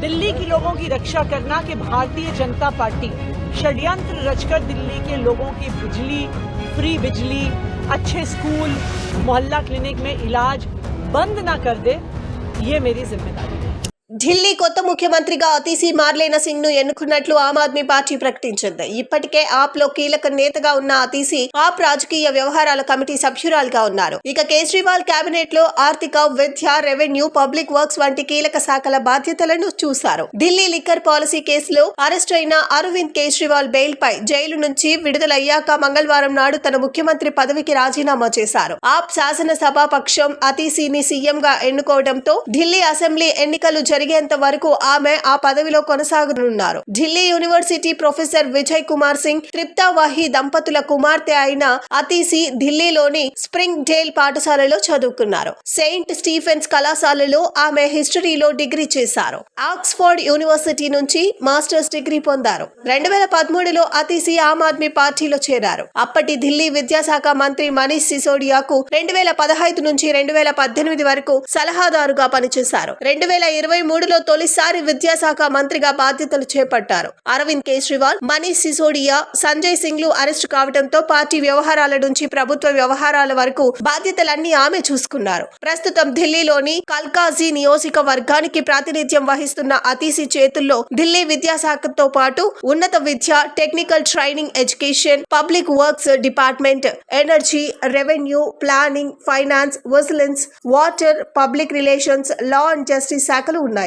दिल्ली के लोगों की रक्षा करना कि भारतीय जनता पार्टी षड्यंत्र रचकर दिल्ली के लोगों की बिजली, फ्री बिजली, अच्छे स्कूल, मोहल्ला क्लिनिक में इलाज बंद ना कर दे, ये मेरी जिम्मेदारी है। ఢిల్లీ కొత్త ముఖ్యమంత్రిగా అతీసీ మార్లేనా సింగ్ ను ఎన్నుకున్నట్లు ఆమ్ ఆద్మీ పార్టీ ప్రకటించింది. ఇప్పటికే ఆప్ లో కీలక నేతగా ఉన్న అతీసీ ఆప్ రాజకీయ వ్యవహారాల కమిటీ సభ్యురాలుగా ఉన్నారు. ఇక కేజ్రీవాల్ కేబినెట్ లో ఆర్థిక, విద్య, రెవెన్యూ, పబ్లిక్ వర్క్స్ వంటి కీలక శాఖల బాధ్యతలను చూశారు. ఢిల్లీ లిక్కర్ పాలసీ కేసులో అరెస్ట్ అయిన అరవింద్ కేజ్రీవాల్ బెయిల్ పై జైలు నుంచి విడుదలయ్యాక మంగళవారం నాడు తన ముఖ్యమంత్రి పదవికి రాజీనామా చేశారు. ఆప్ శాసనసభా పక్షం అతీసీని సీఎం గా ఎన్నుకోవడంతో ఢిల్లీ అసెంబ్లీ ఎన్నికలు జరిగేంత వరకు ఆమె ఆ పదవిలో కొనసాగనున్నారు. ఢిల్లీ యూనివర్సిటీ ప్రొఫెసర్ విజయ్ కుమార్ సింగ్, త్రిప్తా వాహి దంపతుల కుమార్తె అయిన అతీసీ ఢిల్లీలోని స్ప్రింగ్ డేల్ పాఠశాలలో చదువుకున్నారు. సెయింట్ స్టీఫెన్స్ కళాశాలలో ఆమె హిస్టరీలో డిగ్రీ చేశారు. ఆక్స్ఫర్డ్ యూనివర్సిటీ నుంచి మాస్టర్స్ డిగ్రీ పొందారు. 2013లో అతీసీ ఆమ్ ఆద్మీ పార్టీలో చేరారు. అప్పటి ఢిల్లీ విద్యాశాఖ మంత్రి మనీష్ సిసోడియాకు 2015 నుంచి 2018 వరకు సలహాదారుగా పనిచేశారు. 2023లో తొలిసారి విద్యాశాఖ మంత్రిగా బాధ్యతలు చేపట్టారు. అరవింద్ కేజ్రీవాల్, మనీష్ సిసోడియా, సంజయ్ సింగ్ లు అరెస్టు కావడంతో పార్టీ వ్యవహారాల నుంచి ప్రభుత్వ వ్యవహారాల వరకు బాధ్యతలన్నీ ఆమె చూసుకున్నారు. ప్రస్తుతం ఢిల్లీలోని కల్కాజీ నియోజకవర్గానికి ప్రాతినిధ్యం వహిస్తున్న అతీసీ చేతుల్లో ఢిల్లీ విద్యాశాఖతో పాటు ఉన్నత విద్య, technical training, education, public works department, energy, revenue, planning, finance, vigilance, water, public relations, law and justice శాఖలు ఉన్నాయి.